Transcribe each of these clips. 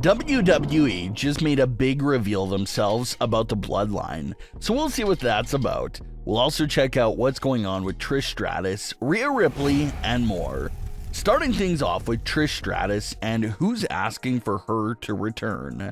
WWE just made a big reveal themselves about the Bloodline, so we'll see what that's about. We'll also check out what's going on with Trish Stratus, Rhea Ripley, and more. Starting things off with Trish Stratus and who's asking for her to return.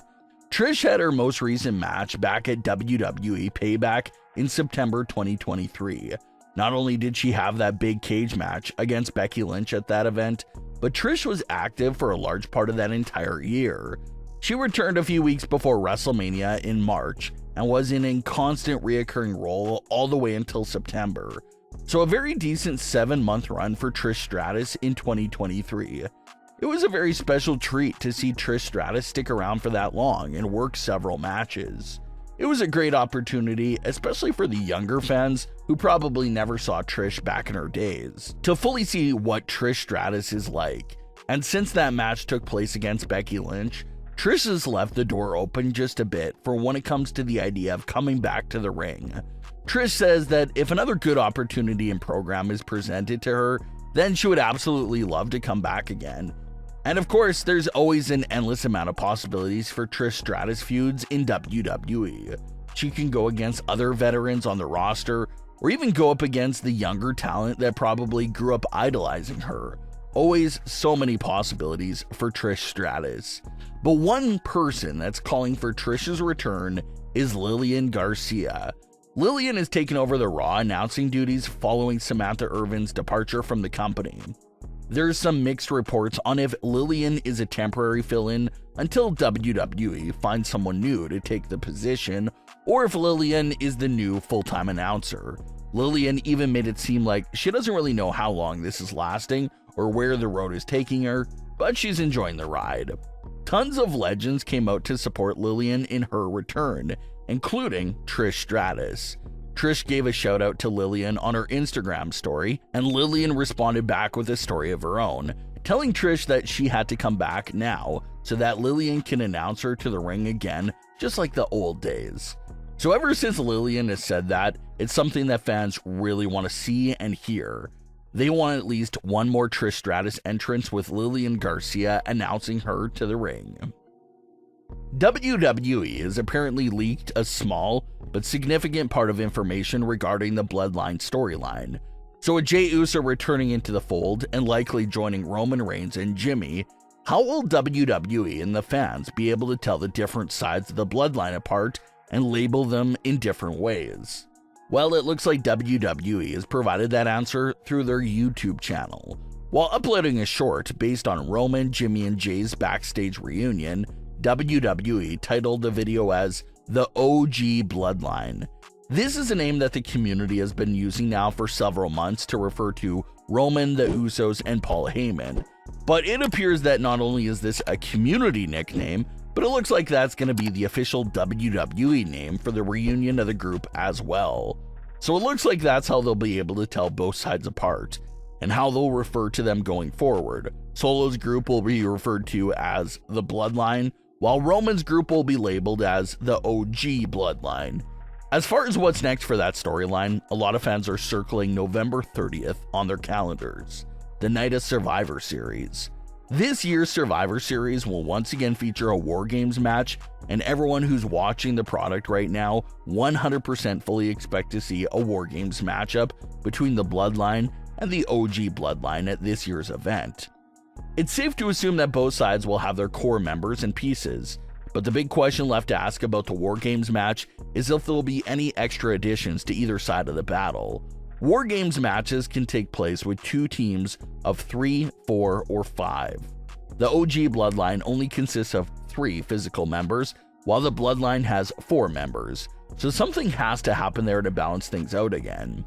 Trish had her most recent match back at WWE Payback in September 2023. Not only did she have that big cage match against Becky Lynch at that event, but Trish was active for a large part of that entire year. She returned a few weeks before WrestleMania in March and was in a constant reoccurring role all the way until September. So a very decent 7-month run for Trish Stratus in 2023. It was a very special treat to see Trish Stratus stick around for that long and work several matches. It was a great opportunity, especially for the younger fans who probably never saw Trish back in her days, to fully see what Trish Stratus is like. And since that match took place against Becky Lynch, Trish has left the door open just a bit for when it comes to the idea of coming back to the ring. Trish says that if another good opportunity and program is presented to her, then she would absolutely love to come back again. And of course, there's always an endless amount of possibilities for Trish Stratus feuds in WWE. She can go against other veterans on the roster, or even go up against the younger talent that probably grew up idolizing her. Always so many possibilities for Trish Stratus. But one person that's calling for Trish's return is Lillian Garcia. Lillian has taken over the Raw announcing duties following Samantha Irvin's departure from the company. There's some mixed reports on if Lillian is a temporary fill-in until WWE finds someone new to take the position, or if Lillian is the new full-time announcer. Lillian even made it seem like she doesn't really know how long this is lasting or where the road is taking her, but she's enjoying the ride. Tons of legends came out to support Lillian in her return, including Trish Stratus. Trish gave a shout out to Lillian on her Instagram story, and Lillian responded back with a story of her own, telling Trish that she had to come back now so that Lillian can announce her to the ring again, just like the old days. So ever since Lillian has said that, it's something that fans really want to see and hear. They want at least one more Trish Stratus entrance with Lillian Garcia announcing her to the ring. WWE has apparently leaked a small but significant part of information regarding the Bloodline storyline. So with Jey Uso returning into the fold and likely joining Roman Reigns and Jimmy, how will WWE and the fans be able to tell the different sides of the Bloodline apart and label them in different ways? Well, it looks like WWE has provided that answer through their YouTube channel. While uploading a short based on Roman, Jimmy, and Jey's backstage reunion, WWE titled the video as the OG Bloodline. This is a name that the community has been using now for several months to refer to Roman, the Usos, and Paul Heyman. But it appears that not only is this a community nickname, but it looks like that's going to be the official WWE name for the reunion of the group as well. So it looks like that's how they'll be able to tell both sides apart, and how they'll refer to them going forward. Solo's group will be referred to as the Bloodline, while Roman's group will be labeled as the OG Bloodline. As far as what's next for that storyline, a lot of fans are circling November 30th on their calendars, the night of Survivor Series. This year's Survivor Series will once again feature a War Games match, and everyone who's watching the product right now 100% fully expect to see a War Games matchup between the Bloodline and the OG Bloodline at this year's event. It's safe to assume that both sides will have their core members and pieces, but the big question left to ask about the War Games match is if there will be any extra additions to either side of the battle. War Games matches can take place with 2 teams of 3, 4, or 5. The OG Bloodline only consists of 3 physical members, while the Bloodline has 4 members, so something has to happen there to balance things out again.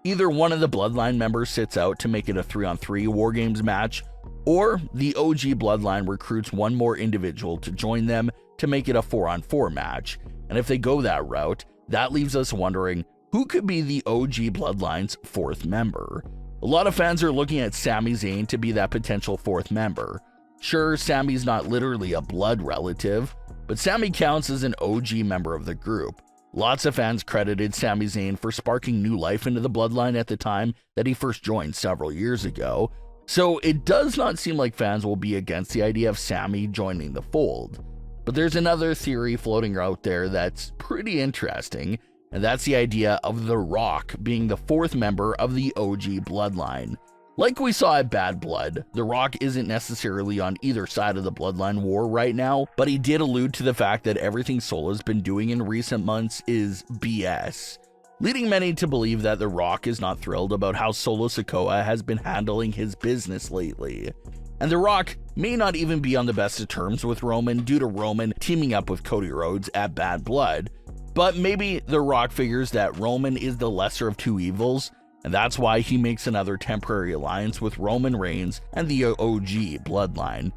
Either one of the Bloodline members sits out to make it a 3-on-3 War Games match, or the OG Bloodline recruits one more individual to join them to make it a 4-on-4 match, and if they go that route, that leaves us wondering who could be the OG Bloodline's 4th member. A lot of fans are looking at Sami Zayn to be that potential 4th member. Sure, Sami's not literally a blood relative, but Sami counts as an OG member of the group. Lots of fans credited Sami Zayn for sparking new life into the Bloodline at the time that he first joined several years ago, so it does not seem like fans will be against the idea of Sami joining the fold. But there's another theory floating out there that's pretty interesting, and that's the idea of The Rock being the fourth member of the OG Bloodline. Like we saw at Bad Blood, The Rock isn't necessarily on either side of the Bloodline war right now, but he did allude to the fact that everything Solo's been doing in recent months is BS, leading many to believe that The Rock is not thrilled about how Solo Sikoa has been handling his business lately. And The Rock may not even be on the best of terms with Roman due to Roman teaming up with Cody Rhodes at Bad Blood, but maybe The Rock figures that Roman is the lesser of two evils, and that's why he makes another temporary alliance with Roman Reigns and the OG Bloodline.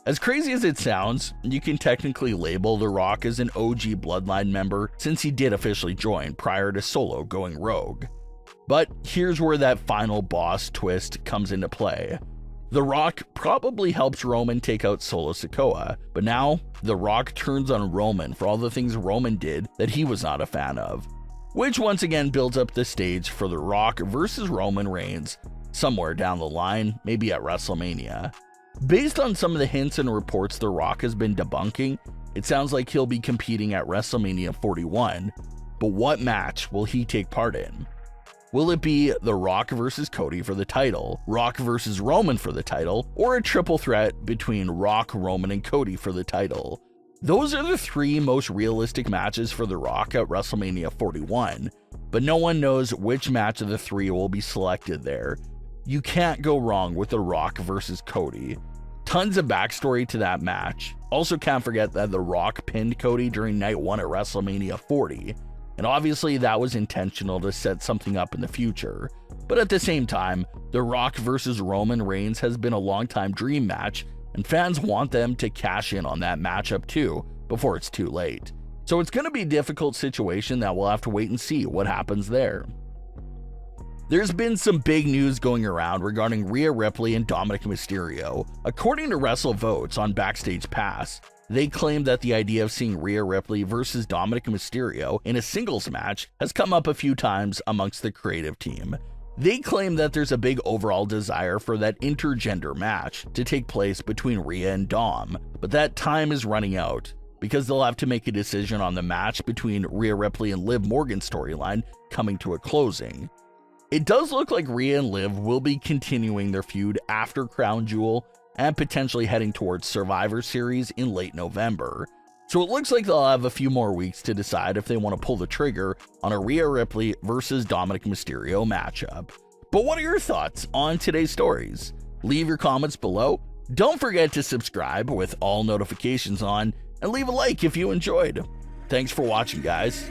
As crazy as it sounds, you can technically label The Rock as an OG Bloodline member since he did officially join prior to Solo going rogue. But here's where that final boss twist comes into play. The Rock probably helps Roman take out Solo Sikoa, but now The Rock turns on Roman for all the things Roman did that he was not a fan of, which once again builds up the stage for The Rock versus Roman Reigns somewhere down the line, maybe at WrestleMania. Based on some of the hints and reports The Rock has been debunking, it sounds like he'll be competing at WrestleMania 41, but what match will he take part in? Will it be The Rock versus Cody for the title, Rock versus Roman for the title, or a triple threat between Rock, Roman, and Cody for the title? Those are the three most realistic matches for The Rock at WrestleMania 41, but no one knows which match of the three will be selected there. You can't go wrong with The Rock versus Cody. Tons of backstory to that match. Also can't forget that The Rock pinned Cody during night 1 at WrestleMania 40, and obviously that was intentional to set something up in the future. But at the same time, The Rock versus Roman Reigns has been a long-time dream match, and fans want them to cash in on that matchup too, before it's too late. So it's going to be a difficult situation that we'll have to wait and see what happens there. There's been some big news going around regarding Rhea Ripley and Dominik Mysterio. According to WrestleVotes on Backstage Pass, they claim that the idea of seeing Rhea Ripley versus Dominik Mysterio in a singles match has come up a few times amongst the creative team. They claim that there's a big overall desire for that intergender match to take place between Rhea and Dom, but that time is running out because they'll have to make a decision on the match between Rhea Ripley and Liv Morgan's storyline coming to a closing. It does look like Rhea and Liv will be continuing their feud after Crown Jewel and potentially heading towards Survivor Series in late November. So it looks like they'll have a few more weeks to decide if they want to pull the trigger on a Rhea Ripley versus Dominik Mysterio matchup. But what are your thoughts on today's stories? Leave your comments below. Don't forget to subscribe with all notifications on, and leave a like if you enjoyed. Thanks for watching, guys.